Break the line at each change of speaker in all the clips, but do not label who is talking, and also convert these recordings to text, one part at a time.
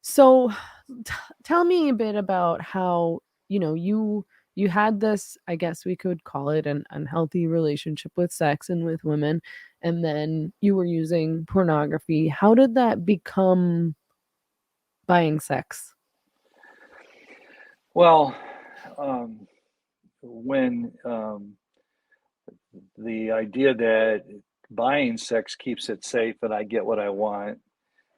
So, tell me a bit about how, you had this, I guess we could call it an unhealthy relationship with sex and with women, and then you were using pornography. How did that become buying sex?
Well, um, when the idea that buying sex keeps it safe and I get what I want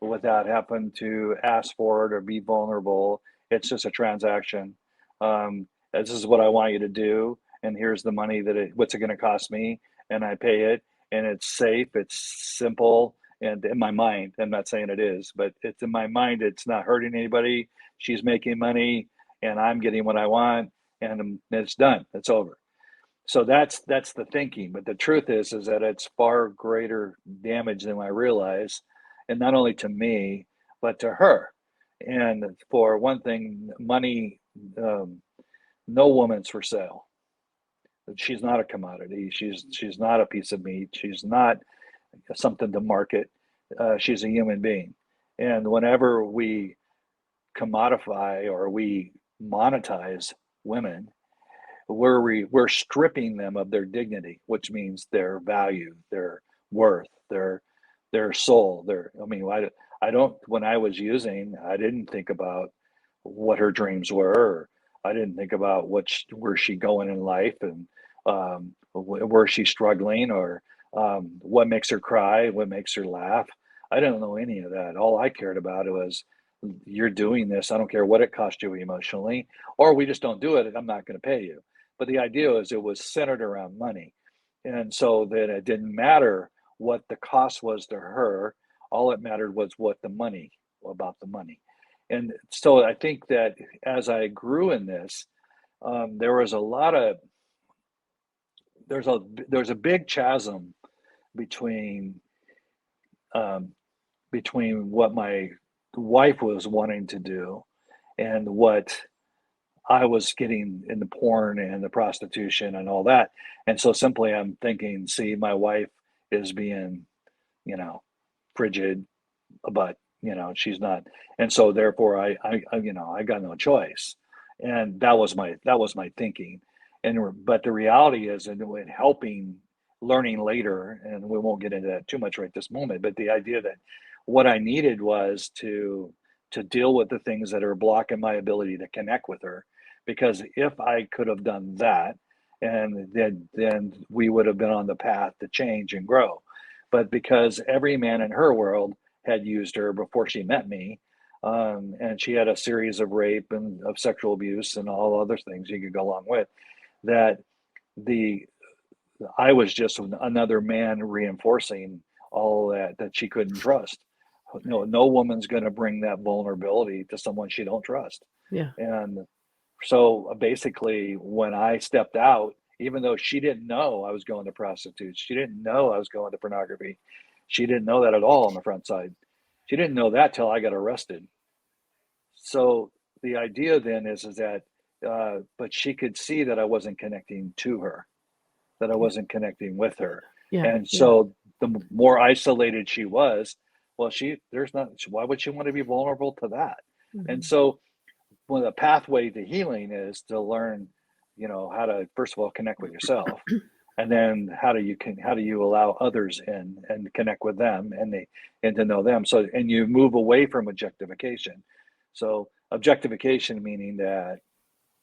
without having to ask for it or be vulnerable, it's just a transaction. This is what I want you to do, and here's the money what's it going to cost me, and I pay it, and it's safe, it's simple, and in my mind, I'm not saying it is, but it's in my mind, it's not hurting anybody. She's making money, and I'm getting what I want, and it's done. It's over. So that's the thinking, but the truth is that it's far greater damage than I realize, and not only to me, but to her. And for one thing, money, um, no woman's for sale. She's not a commodity. She's not a piece of meat. She's not something to market. She's a human being. And whenever we commodify or we monetize women, we're stripping them of their dignity, which means their value, their worth, their soul. I don't. When I was using, I didn't think about what her dreams were. Or I didn't think about where she going in life, and where she's struggling, or what makes her cry, what makes her laugh. I didn't know any of that. All I cared about was, you're doing this. I don't care what it cost you emotionally, or we just don't do it. I'm not going to pay you. But the idea was it was centered around money. And so that it didn't matter what the cost was to her. All it mattered was what the money, about the money. And so I think that as I grew in this, there was a lot of, there's a big chasm between, um, between what my wife was wanting to do and what I was getting in the porn and the prostitution and all that. And so simply I'm thinking, see, my wife is being, you know, frigid, but she's not. And so therefore I got no choice. And that was my thinking. But the reality is, and in helping, learning later, and we won't get into that too much right this moment, but the idea that what I needed was to deal with the things that are blocking my ability to connect with her. Because if I could have done that, and then we would have been on the path to change and grow. But because every man in her world had used her before she met me, and she had a series of rape and of sexual abuse and all other things you could go along with, that the I was just another man reinforcing all that she couldn't trust. No woman's going to bring that vulnerability to someone she don't trust.
Yeah.
And so basically, when I stepped out, even though she didn't know I was going to prostitutes, she didn't know I was going to pornography. She didn't know that at all on the front side. She didn't know that till I got arrested. So the idea then is that, but she could see that I wasn't connecting to her, that I wasn't connecting with her.
Yeah.
And
Yeah.
so the more isolated she was, well, there's not, why would she want to be vulnerable to that? And
Mhm.
so, one of the pathway to healing is to learn, how to first of all connect with yourself, and then how do you allow others in and connect with them, and to know them. So, and you move away from objectification. So objectification meaning that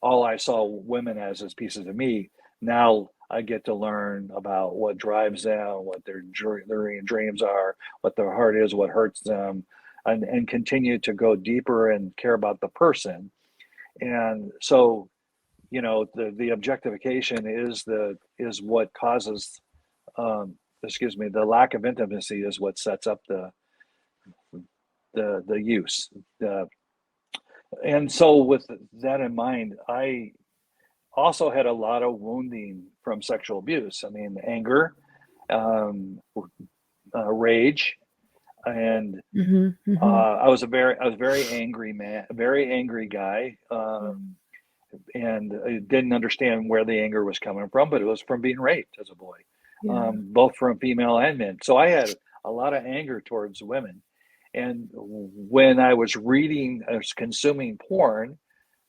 all I saw women as pieces of meat. Now I get to learn about what drives them, what their dreams are, what their heart is, what hurts them, and continue to go deeper and care about the person. And so, the objectification is what causes, excuse me, the lack of intimacy is what sets up the use. Uh, and so, with that in mind, I also had a lot of wounding from sexual abuse. I mean, anger, um, rage, and
Mhm. Mhm.
I was a very angry man, a very angry guy, and I didn't understand where the anger was coming from, but it was from being raped as a boy,
Yeah.
both from female and men. So I had a lot of anger towards women, And when I was consuming porn,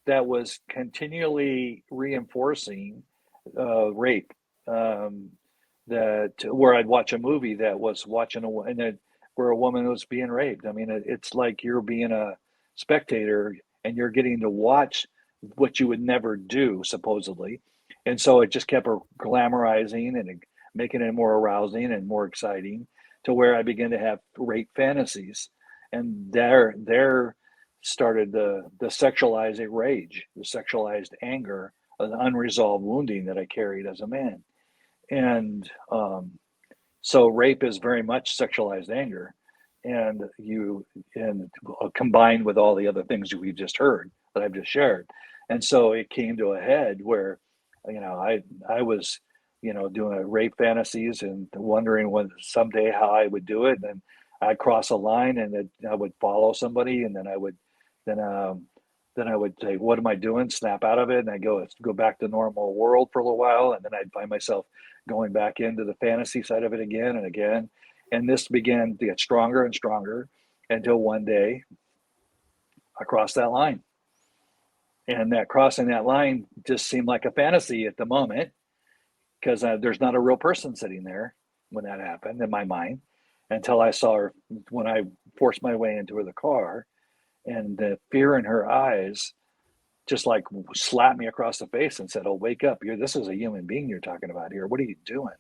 that was continually reinforcing rape. Um, that where I'd watch a movie that was watching where a woman was being raped. I mean, it's like you're being a spectator and you're getting to watch what you would never do, supposedly. And so it just kept glamorizing and making it more arousing and more exciting to where I began to have rape fantasies. And there started the sexualized rage, the sexualized anger, the unresolved wounding that I carried as a man. And so rape is very much sexualized anger, and combined with all the other things we've just heard that I've just shared. And so it came to a head where, I was, doing rape fantasies and wondering when someday how I would do it. And I'd cross a line and I would follow somebody, and then then I would say, "What am I doing?" Snap out of it, and I go back to normal world for a little while, and then I'd find myself going back into the fantasy side of it again and again. And this began to get stronger and stronger until one day I crossed that line. And that crossing that line just seemed like a fantasy at the moment because there's not a real person sitting there when that happened in my mind until I saw her when I forced my way into the car, and the fear in her eyes just like slapped me across the face and said, "Oh, wake up. This is a human being you're talking about here. What are you doing?"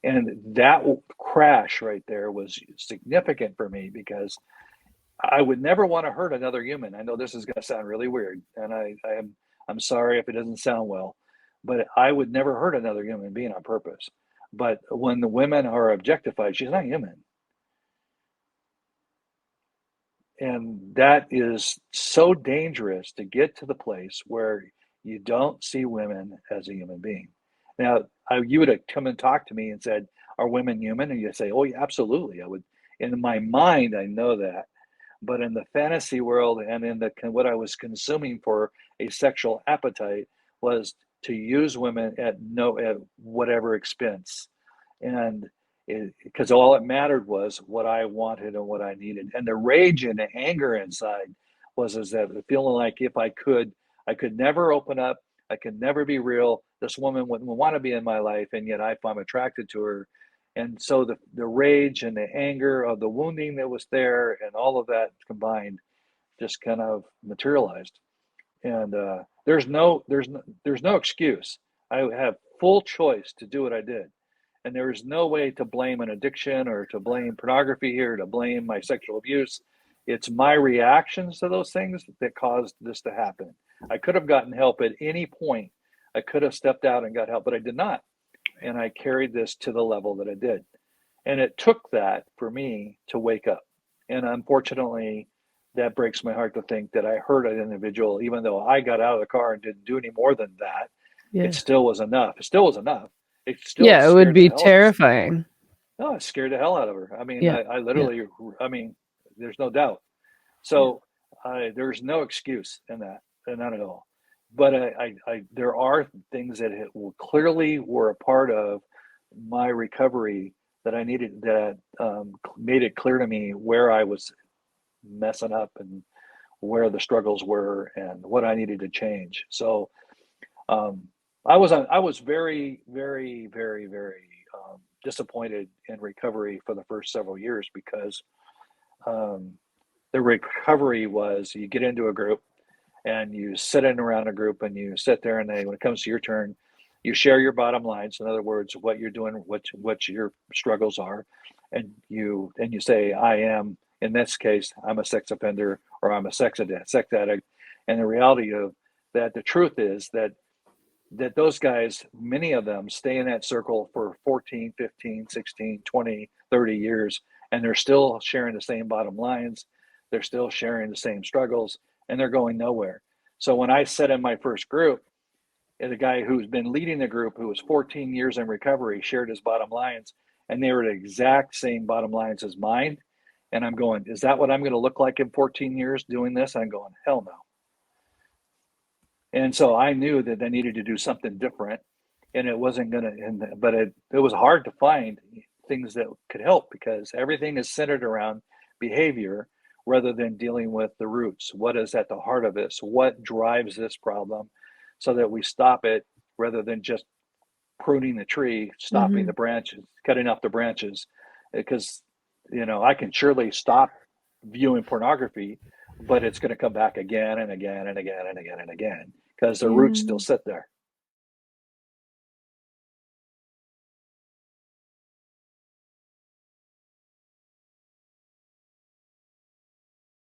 And that crash right there was significant for me because I would never want to hurt another human. I know this is going to sound really weird, and I'm sorry if it doesn't sound well, but I would never hurt another human being on purpose. But when the women are objectified, she's not human, and that is so dangerous to get to the place where you don't see women as a human being. Now, you would have come and talked to me and said, "Are women human?" And you say, "Oh, yeah, absolutely." I would. In my mind, I know that, but in the fantasy world and in the what I was consuming for a sexual appetite was to use women at whatever expense, and because all it mattered was what I wanted and what I needed, and the rage and the anger inside was is that the feeling like if I could never open up, I could never be real. This woman wouldn't want to be in my life, and yet I'm attracted to her. And so the rage and the anger of the wounding that was there and all of that combined just kind of materialized. And there's no excuse. I have full choice to do what I did, and there is no way to blame an addiction or to blame pornography here, to blame my sexual abuse. It's my reactions to those things that caused this to happen. I could have gotten help at any point. I could have stepped out and got help, but I did not. And I carried this to the level that I did. And it took that for me to wake up. And unfortunately, that breaks my heart to think that I hurt an individual, even though I got out of the car and didn't do any more than that. It
Yeah.
still was enough. It still was enough. It still
Yeah, it would
scared the
be
hell.
terrifying.
No, it scared the hell out of her. I mean,
Yeah.
I
Yeah.
literally, I mean, there's no doubt.
Yeah.
So there's no excuse in that, none at all. But there are things that clearly were a part of my recovery that I needed that made it clear to me where I was messing up and where the struggles were and what I needed to change. So um, I was very, very, very, very disappointed in recovery for the first several years because um, the recovery was you get into a group and you sit in around a group and you sit there and when it comes to your turn, you share your bottom lines. In other words, what you're doing, what your struggles are, and you say, I am, in this case, I'm a sex offender or I'm a sex addict. And the reality of that, the truth is that those guys, many of them stay in that circle for 14, 15, 16, 20, 30 years, and they're still sharing the same bottom lines. They're still sharing the same struggles, and they're going nowhere. So when I sat in my first group, and the guy who's been leading the group, who was 14 years in recovery, shared his bottom lines, and they were the exact same bottom lines as mine. And I'm going, is that what I'm going to look like in 14 years doing this? I'm going, hell no. And so I knew that I needed to do something different, and it wasn't gonna. But it was hard to find things that could help because everything is centered around behavior, rather than dealing with the roots. What is at the heart of this? What drives this problem, so that we stop it rather than just pruning the tree, stopping the
Mhm.
branches, cutting off the branches. Because, I can surely stop viewing pornography, but it's going to come back again and again and again and again and again because the roots still
Yeah.
sit there.